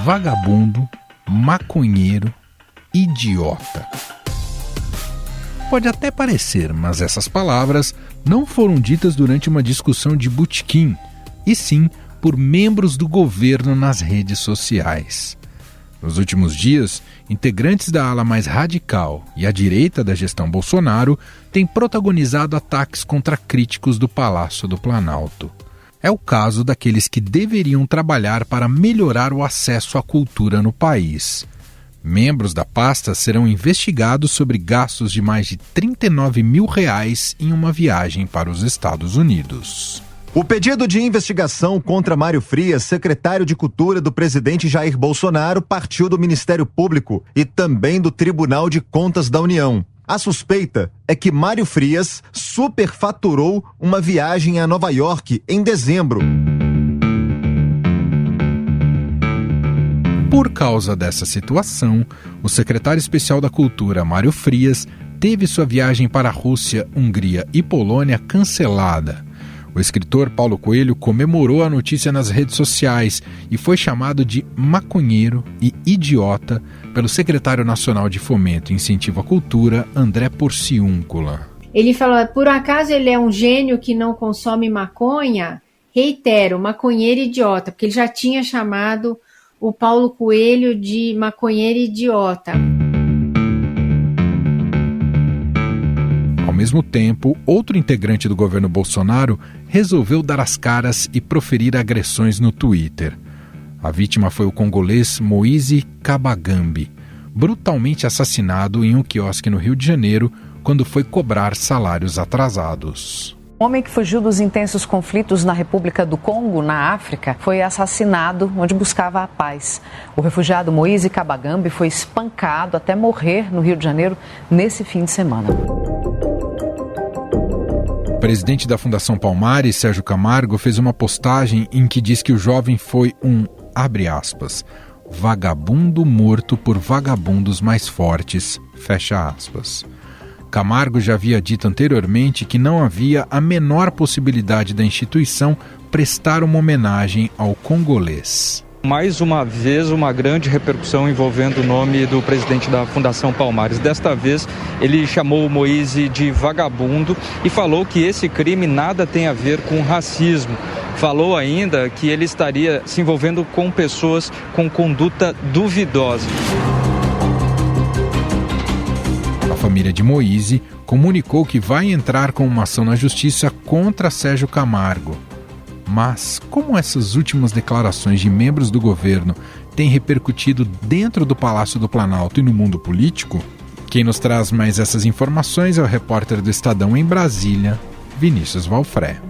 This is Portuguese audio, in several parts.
vagabundo, maconheiro, idiota. Pode até parecer, mas essas palavras não foram ditas durante uma discussão de botequim, e sim por membros do governo nas redes sociais. Nos últimos dias, integrantes da ala mais radical e à direita da gestão Bolsonaro têm protagonizado ataques contra críticos do Palácio do Planalto. É o caso daqueles que deveriam trabalhar para melhorar o acesso à cultura no país. Membros da pasta serão investigados sobre gastos de mais de R$39 mil em uma viagem para os Estados Unidos. O pedido de investigação contra Mário Frias, secretário de Cultura do presidente Jair Bolsonaro, partiu do Ministério Público e também do Tribunal de Contas da União. A suspeita é que Mário Frias superfaturou uma viagem a Nova York em dezembro. Por causa dessa situação, o secretário especial da Cultura, Mário Frias, teve sua viagem para a Rússia, Hungria e Polônia cancelada. O escritor Paulo Coelho comemorou a notícia nas redes sociais e foi chamado de maconheiro e idiota pelo secretário nacional de Fomento e Incentivo à Cultura, André Porciúncula. Ele falou, por acaso ele é um gênio que não consome maconha? Reitero, maconheiro idiota, porque ele já tinha chamado o Paulo Coelho de maconheiro idiota. Ao mesmo tempo, outro integrante do governo Bolsonaro resolveu dar as caras e proferir agressões no Twitter. A vítima foi o congolês Moise Kabagambi, brutalmente assassinado em um quiosque no Rio de Janeiro quando foi cobrar salários atrasados. Um homem que fugiu dos intensos conflitos na República do Congo, na África, foi assassinado onde buscava a paz. O refugiado Moise Kabagambi foi espancado até morrer no Rio de Janeiro nesse fim de semana. O presidente da Fundação Palmares, Sérgio Camargo, fez uma postagem em que diz que o jovem foi um, abre aspas, vagabundo morto por vagabundos mais fortes, fecha aspas. Camargo já havia dito anteriormente que não havia a menor possibilidade da instituição prestar uma homenagem ao congolês. Mais uma vez, uma grande repercussão envolvendo o nome do presidente da Fundação Palmares. Desta vez, ele chamou o Moise de vagabundo e falou que esse crime nada tem a ver com racismo. Falou ainda que ele estaria se envolvendo com pessoas com conduta duvidosa. A família de Moise comunicou que vai entrar com uma ação na justiça contra Sérgio Camargo. Mas como essas últimas declarações de membros do governo têm repercutido dentro do Palácio do Planalto e no mundo político? Quem nos traz mais essas informações é o repórter do Estadão em Brasília, Vinícius Valfré.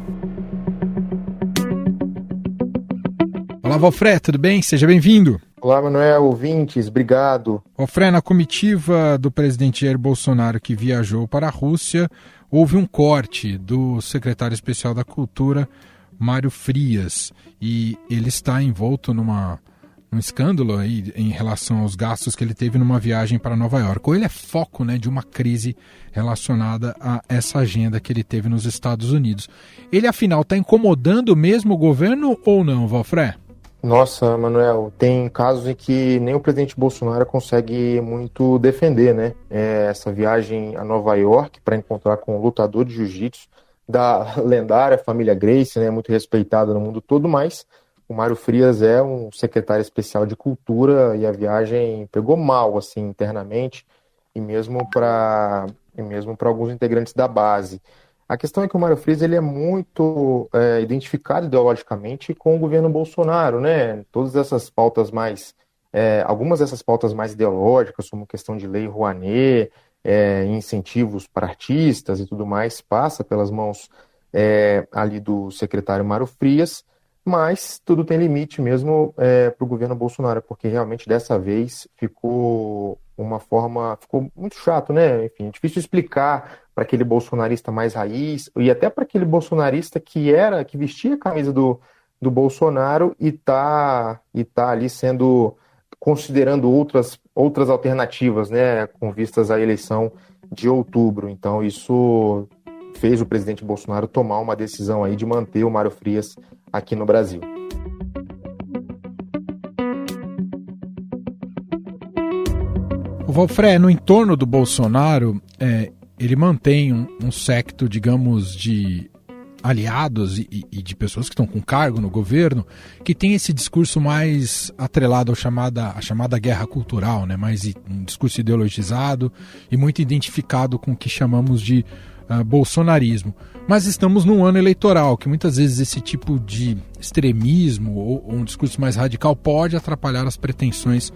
Olá, Valfré, tudo bem? Seja bem-vindo. Olá, Manuel, ouvintes, obrigado. Valfré, na comitiva do presidente Jair Bolsonaro que viajou para a Rússia, houve um corte do secretário especial da Cultura, Mário Frias, e ele está envolto num escândalo aí em relação aos gastos que ele teve numa viagem para Nova York. Ou ele é foco, de uma crise relacionada a essa agenda que ele teve nos Estados Unidos. Ele, afinal, está incomodando mesmo o governo ou não, Valfré? Nossa, Manuel, tem casos em que nem o presidente Bolsonaro consegue muito defender, essa viagem a Nova York para encontrar com o lutador de jiu-jitsu da lendária família Gracie, muito respeitada no mundo todo, mas o Mário Frias é um secretário especial de cultura e a viagem pegou mal, assim, internamente, e mesmo para alguns integrantes da base. A questão é que o Mário Frias ele é muito identificado ideologicamente com o governo Bolsonaro, Todas essas pautas algumas dessas pautas mais ideológicas, como questão de lei Rouanet, incentivos para artistas e tudo mais, passa pelas mãos ali do secretário Mário Frias, mas tudo tem limite mesmo para o governo Bolsonaro, porque realmente dessa vez ficou muito chato, Enfim, é difícil explicar para aquele bolsonarista mais raiz e até para aquele bolsonarista que vestia a camisa do Bolsonaro e tá ali considerando outras alternativas, com vistas à eleição de outubro. Então isso fez o presidente Bolsonaro tomar uma decisão aí de manter o Mário Frias aqui no Brasil. O Valfré, no entorno do Bolsonaro, ele mantém um séquito, digamos, de aliados e de pessoas que estão com cargo no governo, que tem esse discurso mais atrelado à chamada guerra cultural, né? Mais um discurso ideologizado e muito identificado com o que chamamos de bolsonarismo. Mas estamos num ano eleitoral, que muitas vezes esse tipo de extremismo ou um discurso mais radical pode atrapalhar as pretensões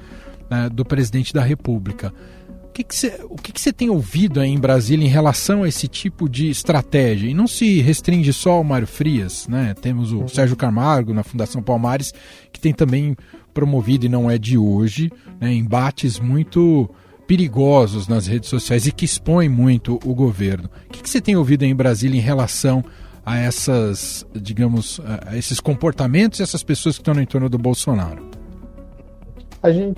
do presidente da República. O que você tem ouvido aí em Brasília em relação a esse tipo de estratégia? E não se restringe só ao Mário Frias, né? Temos o Sérgio Camargo na Fundação Palmares, que tem também promovido, e não é de hoje, né, embates muito perigosos nas redes sociais e que expõem muito o governo. O que você tem ouvido aí em Brasília em relação a essas, digamos, a esses comportamentos e essas pessoas que estão no entorno do Bolsonaro?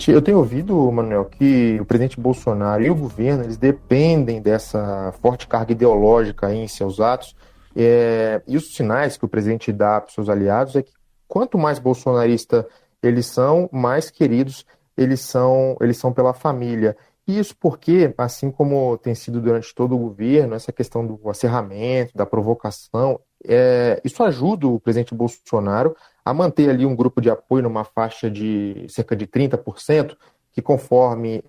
Eu tenho ouvido, Manuel, que o presidente Bolsonaro e o governo, eles dependem dessa forte carga ideológica em seus atos, e os sinais que o presidente dá para os seus aliados é que quanto mais bolsonarista eles são, mais queridos eles são pela família. E isso porque, assim como tem sido durante todo o governo, essa questão do acerramento, da provocação, isso ajuda o presidente Bolsonaro a manter ali um grupo de apoio numa faixa de cerca de 30%, que conforme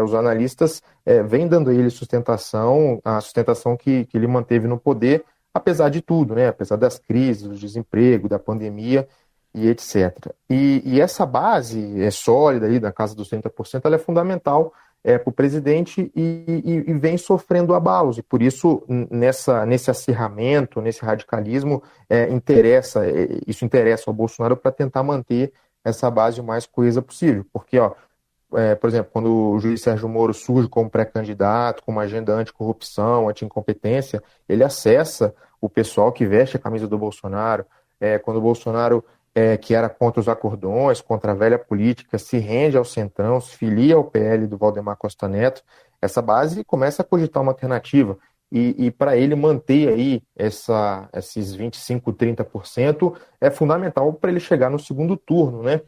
os analistas vem dando a ele a sustentação que ele manteve no poder, apesar de tudo, né? Apesar das crises, do desemprego, da pandemia e etc. E essa base sólida ali da casa dos 30%, ela é fundamental para o presidente e vem sofrendo abalos. E por isso, nesse acirramento, nesse radicalismo, isso interessa ao Bolsonaro para tentar manter essa base o mais coesa possível. Porque, por exemplo, quando o juiz Sérgio Moro surge como pré-candidato, com uma agenda anticorrupção, anti-incompetência, ele acessa o pessoal que veste a camisa do Bolsonaro. Quando o Bolsonaro, que era contra os acordões, contra a velha política, se rende ao Centrão, se filia ao PL do Valdemar Costa Neto, essa base começa a cogitar uma alternativa. E para ele manter aí esses 25%, 30%, é fundamental para ele chegar no segundo turno, né?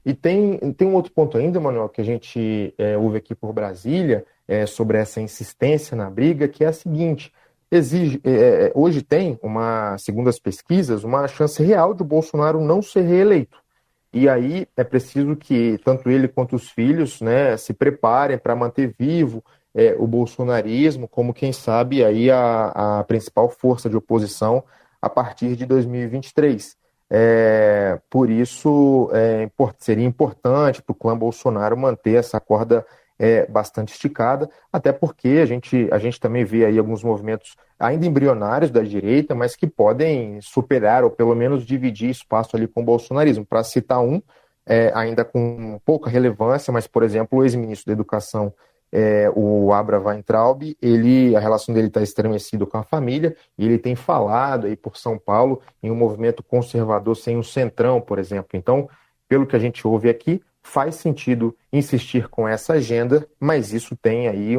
E tem um outro ponto ainda, Manuel, que a gente ouve aqui por Brasília, sobre essa insistência na briga, que é a seguinte: hoje tem, segundo as pesquisas, uma chance real de o Bolsonaro não ser reeleito. E aí é preciso que tanto ele quanto os filhos, né, se preparem para manter vivo o bolsonarismo como, quem sabe, aí a principal força de oposição a partir de 2023. Por isso, seria importante para o clã Bolsonaro manter essa corda bastante esticada, até porque a gente também vê aí alguns movimentos ainda embrionários da direita, mas que podem superar ou pelo menos dividir espaço ali com o bolsonarismo. Para citar ainda com pouca relevância, mas, por exemplo, o ex-ministro da Educação, o Abra Weintraub, a relação dele está estremecida com a família, e ele tem falado aí por São Paulo em um movimento conservador sem o Centrão, por exemplo. Então, pelo que a gente ouve aqui, faz sentido insistir com essa agenda, mas isso tem aí,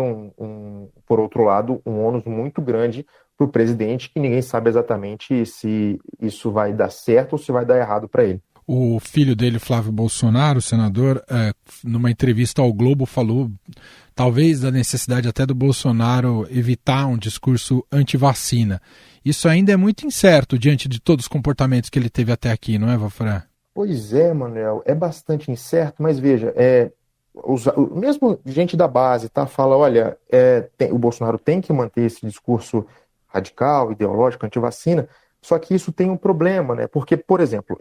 por outro lado, um ônus muito grande para o presidente, que ninguém sabe exatamente se isso vai dar certo ou se vai dar errado para ele. O filho dele, Flávio Bolsonaro, senador, numa entrevista ao Globo, falou talvez da necessidade até do Bolsonaro evitar um discurso anti-vacina. Isso ainda é muito incerto diante de todos os comportamentos que ele teve até aqui, não é, Valfré? Pois é, Manuel, é bastante incerto, mas veja, mesmo gente da base fala, olha, o Bolsonaro tem que manter esse discurso radical, ideológico, anti-vacina, só que isso tem um problema, né? Porque, por exemplo,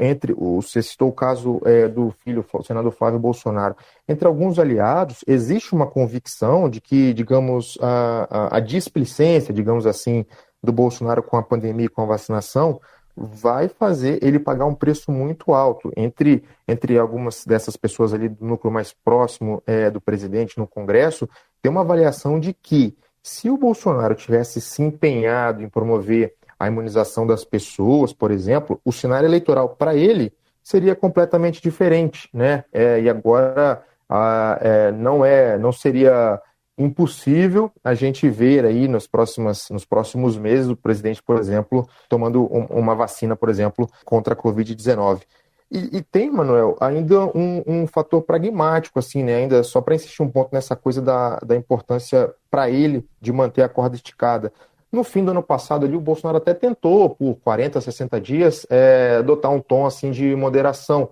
você citou o caso do filho, o senador Flávio Bolsonaro, entre alguns aliados existe uma convicção de que, digamos, a displicência, digamos assim, do Bolsonaro com a pandemia e com a vacinação vai fazer ele pagar um preço muito alto. Entre algumas dessas pessoas ali do núcleo mais próximo do presidente no Congresso, tem uma avaliação de que, se o Bolsonaro tivesse se empenhado em promover a imunização das pessoas, por exemplo, o cenário eleitoral para ele seria completamente diferente, né? E agora não seria impossível a gente ver aí nos próximos meses o presidente, por exemplo, tomando uma vacina, por exemplo, contra a Covid-19. E tem, Manuel, ainda um fator pragmático, assim, né? Ainda só para insistir um ponto nessa coisa da importância para ele de manter a corda esticada. No fim do ano passado, ali, o Bolsonaro até tentou, por 40, 60 dias, adotar um tom assim, de moderação.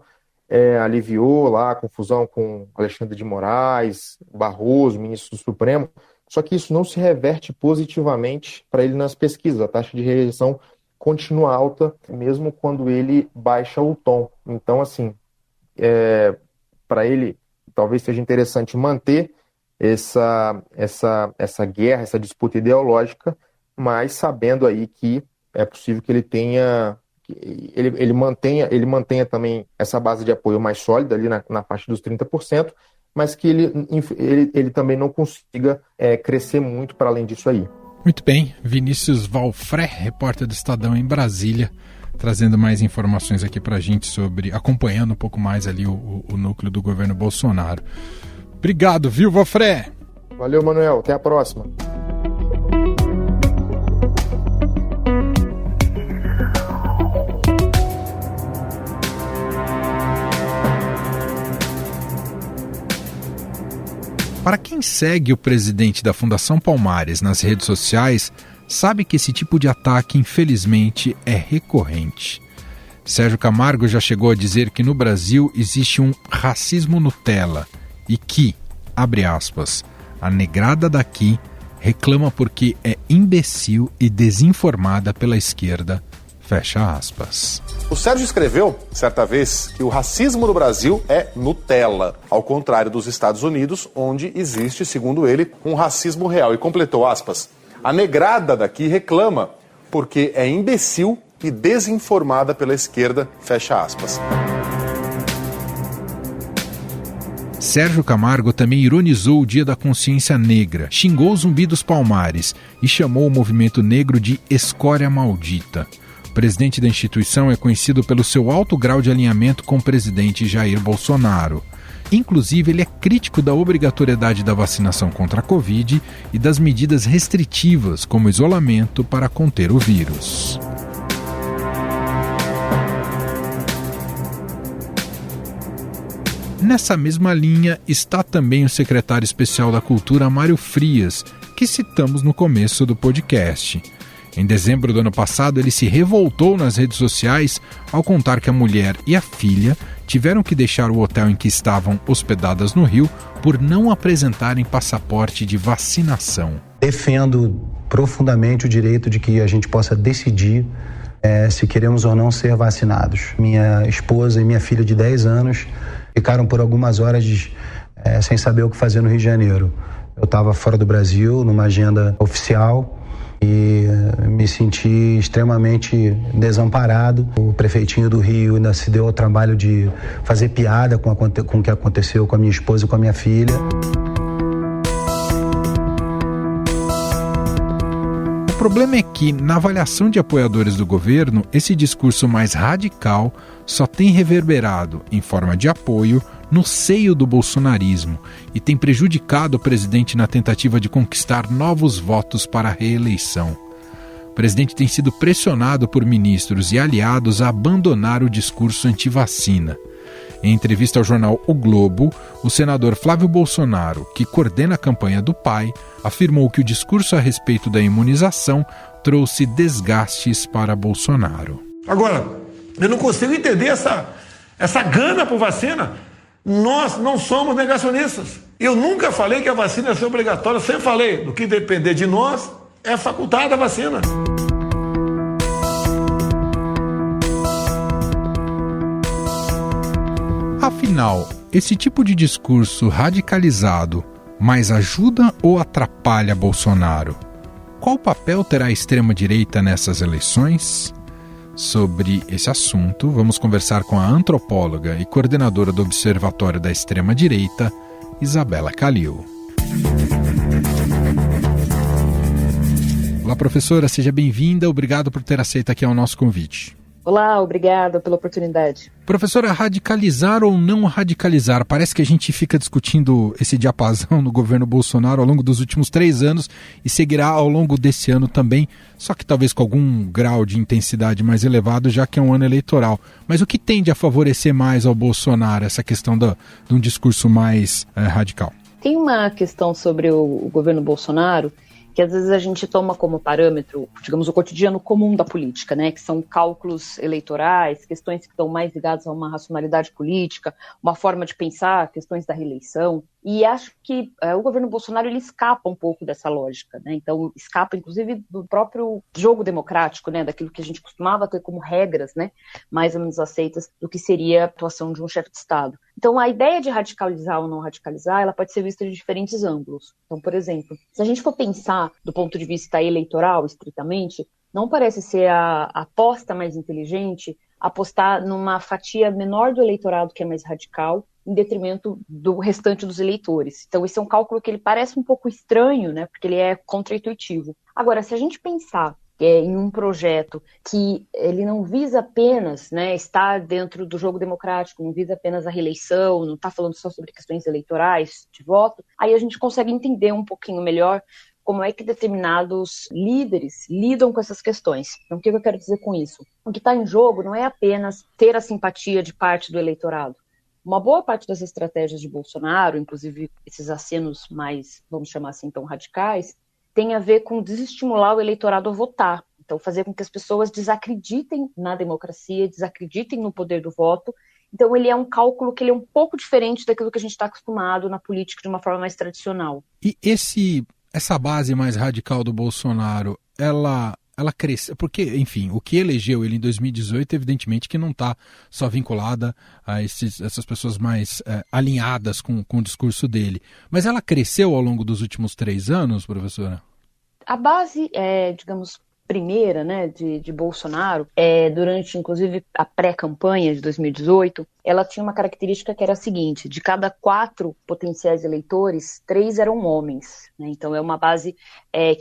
Aliviou lá a confusão com Alexandre de Moraes, Barroso, ministro do Supremo, só que isso não se reverte positivamente para ele nas pesquisas. A taxa de rejeição continua alta, mesmo quando ele baixa o tom. Então, assim, para ele, talvez seja interessante manter essa guerra, essa disputa ideológica, mas sabendo aí que é possível que ele tenha... Ele mantenha também essa base de apoio mais sólida ali na faixa dos 30%, mas que ele também não consiga crescer muito para além disso aí. Muito bem, Vinícius Valfré, repórter do Estadão em Brasília, trazendo mais informações aqui para a gente acompanhando um pouco mais ali o núcleo do governo Bolsonaro. Obrigado, viu, Valfré? Valeu, Manuel, até a próxima. Para quem segue o presidente da Fundação Palmares nas redes sociais, sabe que esse tipo de ataque, infelizmente, é recorrente. Sérgio Camargo já chegou a dizer que no Brasil existe um racismo Nutella e que, abre aspas, a negrada daqui reclama porque é imbecil e desinformada pela esquerda, fecha aspas. O Sérgio escreveu, certa vez, que o racismo no Brasil é Nutella, ao contrário dos Estados Unidos, onde existe, segundo ele, um racismo real. E completou, aspas, a negrada daqui reclama porque é imbecil e desinformada pela esquerda, fecha aspas. Sérgio Camargo também ironizou o Dia da Consciência Negra, xingou o Zumbi dos Palmares e chamou o movimento negro de escória maldita. O presidente da instituição é conhecido pelo seu alto grau de alinhamento com o presidente Jair Bolsonaro. Inclusive, ele é crítico da obrigatoriedade da vacinação contra a Covid e das medidas restritivas, como isolamento, para conter o vírus. Nessa mesma linha está também o secretário especial da Cultura, Mário Frias, que citamos no começo do podcast. Em dezembro do ano passado, ele se revoltou nas redes sociais ao contar que a mulher e a filha tiveram que deixar o hotel em que estavam hospedadas no Rio por não apresentarem passaporte de vacinação. Defendo profundamente o direito de que a gente possa decidir se queremos ou não ser vacinados. Minha esposa e minha filha de 10 anos ficaram por algumas horas sem saber o que fazer no Rio de Janeiro. Eu estava fora do Brasil, numa agenda oficial, e me senti extremamente desamparado. O prefeitinho do Rio ainda se deu ao trabalho de fazer piada com o que aconteceu com a minha esposa e com a minha filha. O problema é que, na avaliação de apoiadores do governo, esse discurso mais radical só tem reverberado, em forma de apoio, no seio do bolsonarismo e tem prejudicado o presidente na tentativa de conquistar novos votos para a reeleição. O presidente tem sido pressionado por ministros e aliados a abandonar o discurso antivacina. Em entrevista ao jornal O Globo, o senador Flávio Bolsonaro, que coordena a campanha do pai, afirmou que o discurso a respeito da imunização trouxe desgastes para Bolsonaro. Agora, eu não consigo entender essa gana por vacina. Nós não somos negacionistas. Eu nunca falei que a vacina ia ser obrigatória. Eu sempre falei, do que depender de nós, é facultada a vacina. Afinal, esse tipo de discurso radicalizado mais ajuda ou atrapalha Bolsonaro? Qual papel terá a extrema-direita nessas eleições? Sobre esse assunto, vamos conversar com a antropóloga e coordenadora do Observatório da Extrema-Direita, Isabela Calil. Olá, professora, seja bem-vinda. Obrigado por ter aceito aqui o nosso convite. Olá, obrigada pela oportunidade. Professora, radicalizar ou não radicalizar? Parece que a gente fica discutindo esse diapasão no governo Bolsonaro ao longo dos últimos 3 anos e seguirá ao longo desse ano também, só que talvez com algum grau de intensidade mais elevado, já que é um ano eleitoral. Mas o que tende a favorecer mais ao Bolsonaro, essa questão de um discurso mais radical? Tem uma questão sobre o governo Bolsonaro que às vezes a gente toma como parâmetro, digamos, o cotidiano comum da política, né, que são cálculos eleitorais, questões que estão mais ligadas a uma racionalidade política, uma forma de pensar, questões da reeleição, e acho que o governo Bolsonaro ele escapa um pouco dessa lógica, né, então escapa inclusive do próprio jogo democrático, né, daquilo que a gente costumava ter como regras, né, mais ou menos aceitas do que seria a atuação de um chefe de Estado. Então, a ideia de radicalizar ou não radicalizar, ela pode ser vista de diferentes ângulos. Então, por exemplo, se a gente for pensar do ponto de vista eleitoral, estritamente, não parece ser a aposta mais inteligente apostar numa fatia menor do eleitorado que é mais radical, em detrimento do restante dos eleitores. Então, esse é um cálculo que ele parece um pouco estranho, né, porque ele é contraintuitivo. Agora, se a gente pensar em um projeto que ele não visa apenas, né, estar dentro do jogo democrático, não visa apenas a reeleição, não está falando só sobre questões eleitorais de voto, aí a gente consegue entender um pouquinho melhor como é que determinados líderes lidam com essas questões. Então, o que eu quero dizer com isso? O que está em jogo não é apenas ter a simpatia de parte do eleitorado. Uma boa parte das estratégias de Bolsonaro, inclusive esses acenos mais, vamos chamar assim, tão radicais, tem a ver com desestimular o eleitorado a votar. Então, fazer com que as pessoas desacreditem na democracia, desacreditem no poder do voto. Então, ele é um cálculo que ele é um pouco diferente daquilo que a gente está acostumado na política de uma forma mais tradicional. E essa base mais radical do Bolsonaro, ela cresceu, porque, enfim, o que elegeu ele em 2018, evidentemente que não está só vinculada a essas pessoas mais alinhadas com o discurso dele. Mas ela cresceu ao longo dos últimos 3 anos, professora? A base, digamos, primeira, né, de Bolsonaro, durante, inclusive, a pré-campanha de 2018, ela tinha uma característica que era a seguinte: de cada 4 potenciais eleitores, 3 eram homens, né? Então é uma base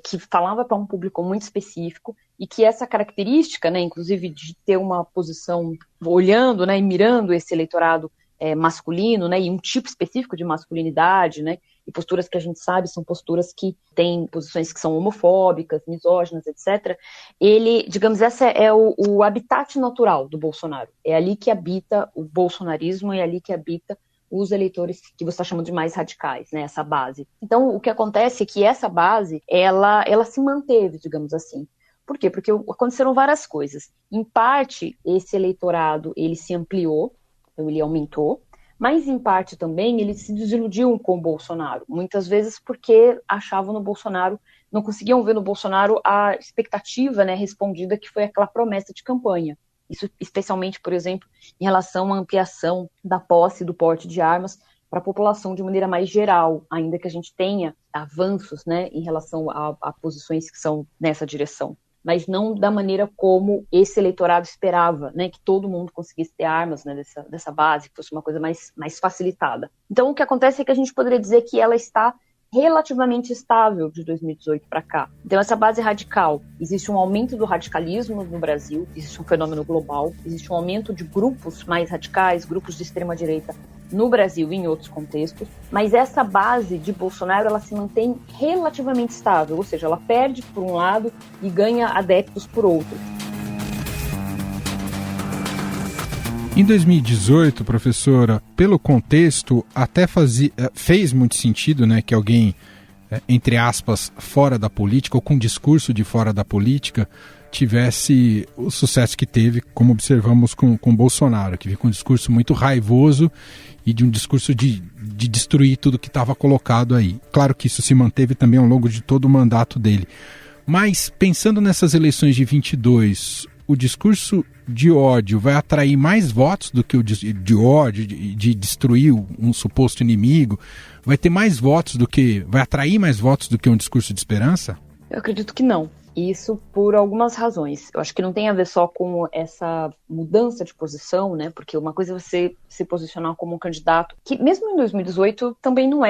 que falava para um público muito específico e que essa característica, né, inclusive de ter uma posição olhando, né, e mirando esse eleitorado masculino, né, e um tipo específico de masculinidade, né, e posturas que a gente sabe são posturas que têm posições que são homofóbicas, misóginas, etc. Ele, digamos, esse é o habitat natural do Bolsonaro. É ali que habita o bolsonarismo, é ali que habita os eleitores que você está chamando de mais radicais, né, essa base. Então, o que acontece é que essa base, ela se manteve, digamos assim. Por quê? Porque aconteceram várias coisas. Em parte, esse eleitorado, ele se ampliou, então ele aumentou, mas em parte também ele se desiludiu com o Bolsonaro, muitas vezes porque achavam no Bolsonaro, não conseguiam ver no Bolsonaro a expectativa, né, respondida, que foi aquela promessa de campanha. Isso especialmente, por exemplo, em relação à ampliação da posse e do porte de armas para a população de maneira mais geral, ainda que a gente tenha avanços, né, em relação a posições que são nessa direção, mas não da maneira como esse eleitorado esperava, né, que todo mundo conseguisse ter armas, né, dessa base, que fosse uma coisa mais facilitada. Então, o que acontece é que a gente poderia dizer que ela está relativamente estável de 2018 para cá. Então, essa base radical, existe um aumento do radicalismo no Brasil, existe um fenômeno global, existe um aumento de grupos mais radicais, grupos de extrema-direita no Brasil e em outros contextos, mas essa base de Bolsonaro, ela se mantém relativamente estável, ou seja, ela perde por um lado e ganha adeptos por outro. Em 2018, professora, pelo contexto, até fez muito sentido, né, que alguém, entre aspas, fora da política, ou com discurso de fora da política, tivesse o sucesso que teve, como observamos com Bolsonaro, que veio com um discurso muito raivoso e de um discurso de destruir tudo que estava colocado aí. Claro que isso se manteve também ao longo de todo o mandato dele. Mas, pensando nessas eleições de 22, o discurso de ódio vai atrair mais votos do que o de ódio, de destruir um suposto inimigo? Vai ter mais votos vai atrair mais votos do que um discurso de esperança? Eu acredito que não. Isso por algumas razões. Eu acho que não tem a ver só com essa mudança de posição, né? Porque uma coisa é você se posicionar como um candidato que, mesmo em 2018, também não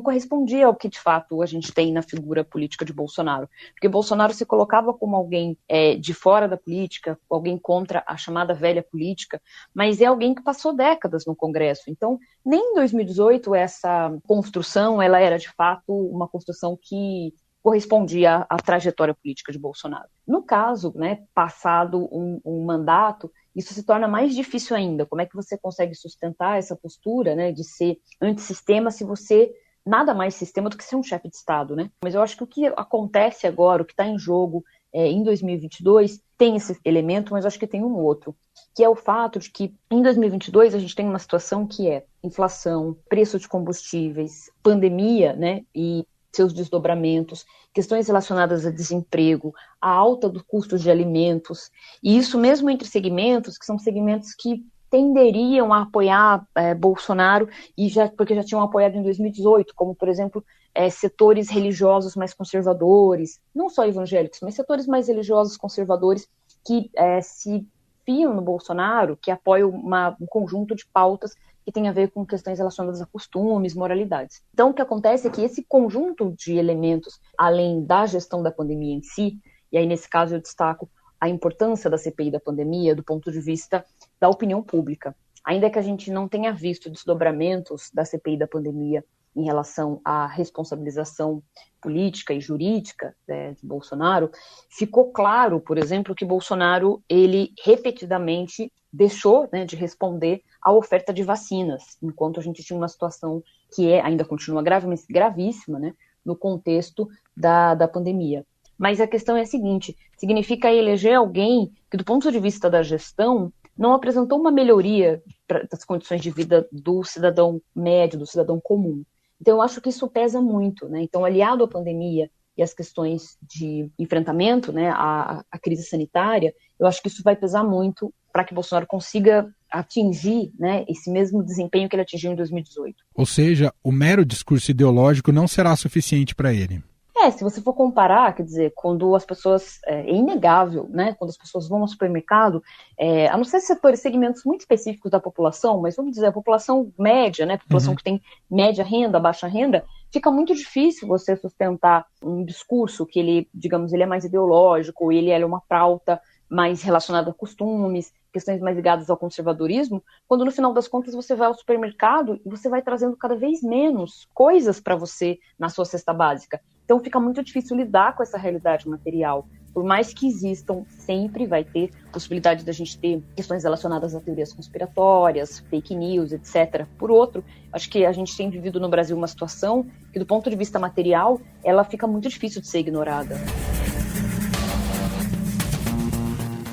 correspondia ao que de fato a gente tem na figura política de Bolsonaro. Porque Bolsonaro se colocava como alguém de fora da política, alguém contra a chamada velha política, mas é alguém que passou décadas no Congresso. Então, nem em 2018 essa construção ela era de fato uma construção que correspondia à trajetória política de Bolsonaro. No caso, né, passado um mandato, isso se torna mais difícil ainda. Como é que você consegue sustentar essa postura, né, de ser antissistema se você nada mais sistema do que ser um chefe de Estado, né? Mas eu acho que o que acontece agora, o que está em jogo em 2022, tem esse elemento, mas eu acho que tem um outro, que é o fato de que em 2022 a gente tem uma situação que é inflação, preço de combustíveis, pandemia, né, e seus desdobramentos, questões relacionadas a desemprego, a alta do custo de alimentos, e isso mesmo entre segmentos que são segmentos que tenderiam a apoiar Bolsonaro, porque já tinham apoiado em 2018, como, por exemplo, setores religiosos mais conservadores, não só evangélicos, mas setores mais religiosos conservadores que se fiam no Bolsonaro, que apoiam um conjunto de pautas que tem a ver com questões relacionadas a costumes, moralidades. Então, o que acontece é que esse conjunto de elementos, além da gestão da pandemia em si, e aí nesse caso eu destaco a importância da CPI da pandemia do ponto de vista da opinião pública. Ainda que a gente não tenha visto desdobramentos da CPI da pandemia em relação à responsabilização política e jurídica de Bolsonaro, ficou claro, por exemplo, que Bolsonaro, ele repetidamente deixou, né, de responder à oferta de vacinas, enquanto a gente tinha uma situação que ainda continua grave, mas gravíssima, né, no contexto da pandemia. Mas a questão é a seguinte, significa eleger alguém que, do ponto de vista da gestão, não apresentou uma melhoria das condições de vida do cidadão médio, do cidadão comum. Então, eu acho que isso pesa muito, né? Então, aliado à pandemia e às questões de enfrentamento, né, à crise sanitária, eu acho que isso vai pesar muito para que Bolsonaro consiga atingir, né, esse mesmo desempenho que ele atingiu em 2018. Ou seja, o mero discurso ideológico não será suficiente para ele. Se você for comparar, quer dizer, quando as pessoas, é inegável, né, quando as pessoas vão ao supermercado, a não ser setores, segmentos muito específicos da população, mas vamos dizer, a população média, né, a população que tem média renda, baixa renda, fica muito difícil você sustentar um discurso que ele, digamos, ele é mais ideológico, ele é uma pauta mais relacionada a costumes, questões mais ligadas ao conservadorismo, quando no final das contas você vai ao supermercado e você vai trazendo cada vez menos coisas para você na sua cesta básica. Então fica muito difícil lidar com essa realidade material. Por mais que existam, sempre vai ter possibilidade da gente ter questões relacionadas a teorias conspiratórias, fake news, etc. Por outro, acho que a gente tem vivido no Brasil uma situação que, do ponto de vista material, ela fica muito difícil de ser ignorada.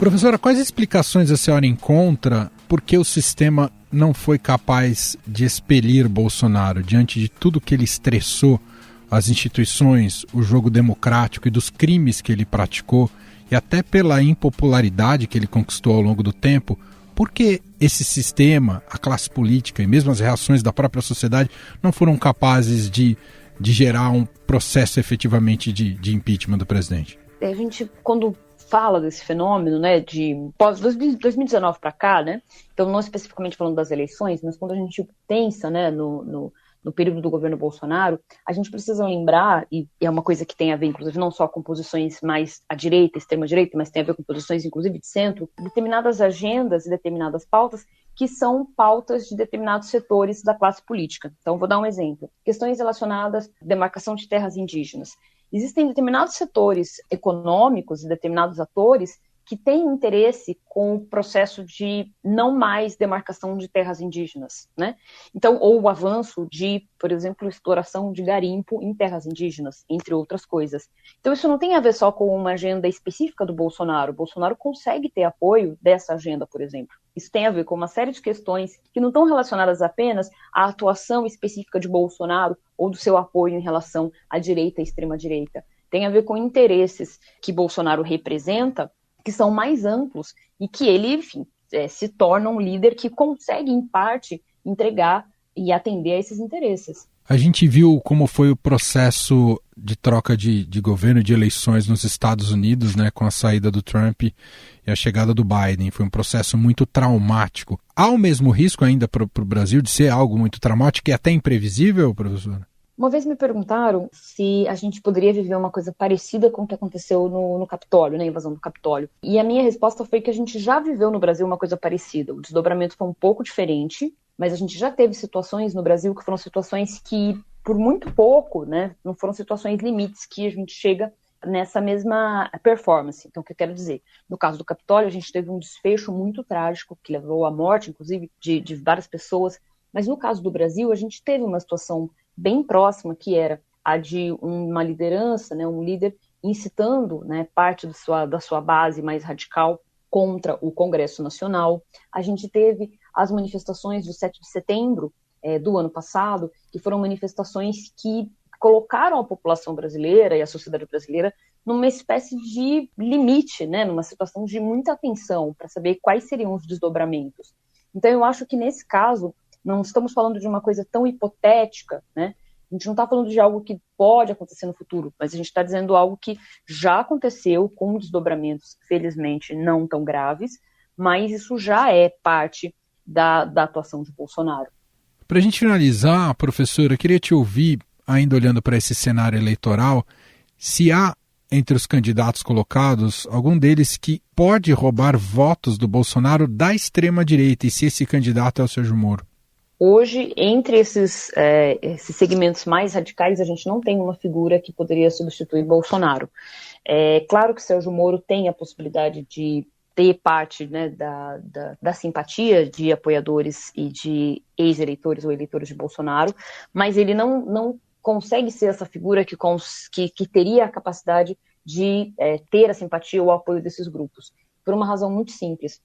Professora, quais explicações a senhora encontra por que o sistema não foi capaz de expelir Bolsonaro diante de tudo que ele estressou as instituições, o jogo democrático e dos crimes que ele praticou e até pela impopularidade que ele conquistou ao longo do tempo? Por que esse sistema, a classe política e mesmo as reações da própria sociedade não foram capazes de gerar um processo efetivamente de impeachment do presidente? A gente, quando fala desse fenômeno, né, de pós-2019 para cá, né, então não especificamente falando das eleições, mas quando a gente pensa, né, no período do governo Bolsonaro, a gente precisa lembrar, e é uma coisa que tem a ver, inclusive, não só com posições mais à direita, extrema-direita, mas tem a ver com posições, inclusive, de centro, determinadas agendas e determinadas pautas que são pautas de determinados setores da classe política. Então, vou dar um exemplo. Questões relacionadas à demarcação de terras indígenas. Existem determinados setores econômicos e determinados atores que têm interesse com o processo de não mais demarcação de terras indígenas, né? Então, ou o avanço de, por exemplo, exploração de garimpo em terras indígenas, entre outras coisas. Então, isso não tem a ver só com uma agenda específica do Bolsonaro. O Bolsonaro consegue ter apoio dessa agenda, por exemplo. Isso tem a ver com uma série de questões que não estão relacionadas apenas à atuação específica de Bolsonaro ou do seu apoio em relação à direita e extrema-direita. Tem a ver com interesses que Bolsonaro representa, que são mais amplos e que ele, enfim, se torna um líder que consegue, em parte, entregar e atender a esses interesses. A gente viu como foi o processo de troca de governo, de eleições nos Estados Unidos, né, com a saída do Trump e a chegada do Biden. Foi um processo muito traumático. Há o mesmo risco ainda para o Brasil de ser algo muito traumático e até imprevisível, professora? Uma vez me perguntaram se a gente poderia viver uma coisa parecida com o que aconteceu no Capitólio, na invasão do Capitólio. E a minha resposta foi que a gente já viveu no Brasil uma coisa parecida. O desdobramento foi um pouco diferente, mas a gente já teve situações no Brasil que foram situações que, por muito pouco, né, não foram situações limites que a gente chega nessa mesma performance. Então, o que eu quero dizer? No caso do Capitólio, a gente teve um desfecho muito trágico, que levou à morte, inclusive, de várias pessoas. Mas no caso do Brasil, a gente teve uma situação bem próxima, que era a de uma liderança, né, um líder incitando, né, parte da sua base mais radical contra o Congresso Nacional. A gente teve as manifestações do 7 de setembro do ano passado, que foram manifestações que colocaram a população brasileira e a sociedade brasileira numa espécie de limite, né, numa situação de muita atenção para saber quais seriam os desdobramentos. Então, eu acho que nesse caso, não estamos falando de uma coisa tão hipotética, né? A gente não está falando de algo que pode acontecer no futuro, mas a gente está dizendo algo que já aconteceu com desdobramentos, felizmente, não tão graves, mas isso já é parte da atuação de Bolsonaro. Para a gente finalizar, professora, eu queria te ouvir, ainda olhando para esse cenário eleitoral, se há entre os candidatos colocados algum deles que pode roubar votos do Bolsonaro da extrema-direita, e se esse candidato é o Sérgio Moro. Hoje, entre esses segmentos mais radicais, a gente não tem uma figura que poderia substituir Bolsonaro. É claro que Sérgio Moro tem a possibilidade de ter parte, né, da simpatia de apoiadores e de ex-eleitores ou eleitores de Bolsonaro, mas ele não consegue ser essa figura que teria a capacidade de ter a simpatia ou o apoio desses grupos, por uma razão muito simples.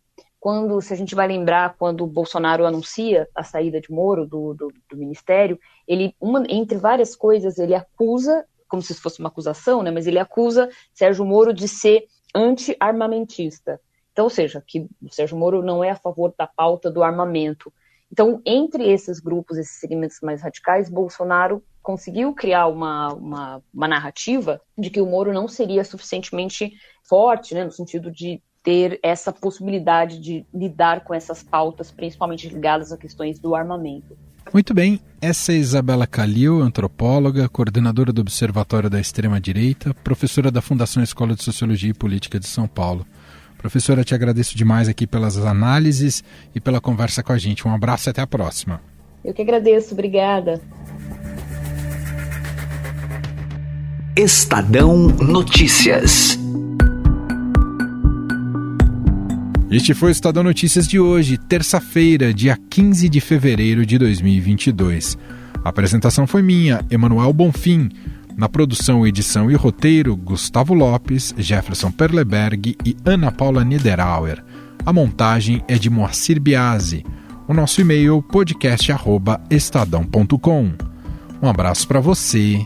Se a gente vai lembrar, quando o Bolsonaro anuncia a saída de Moro do ministério, entre várias coisas, ele acusa, como se fosse uma acusação, né, mas ele acusa Sérgio Moro de ser anti-armamentista. Então, ou seja, que o Sérgio Moro não é a favor da pauta do armamento. Então, entre esses grupos, esses segmentos mais radicais, Bolsonaro conseguiu criar uma narrativa de que o Moro não seria suficientemente forte, né, no sentido de ter essa possibilidade de lidar com essas pautas, principalmente ligadas a questões do armamento. Muito bem, essa é Isabela Calil, antropóloga, coordenadora do Observatório da Extrema-Direita, professora da Fundação Escola de Sociologia e Política de São Paulo. Professora, te agradeço demais aqui pelas análises e pela conversa com a gente. Um abraço e até a próxima. Eu que agradeço, obrigada. Estadão Notícias. Este foi o Estadão Notícias de hoje, terça-feira, dia 15 de fevereiro de 2022. A apresentação foi minha, Emanuel Bonfim. Na produção, edição e roteiro, Gustavo Lopes, Jefferson Perleberg e Ana Paula Niederauer. A montagem é de Moacir Biasi. O nosso e-mail, podcast@estadão.com. Um abraço para você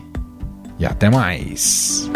e até mais.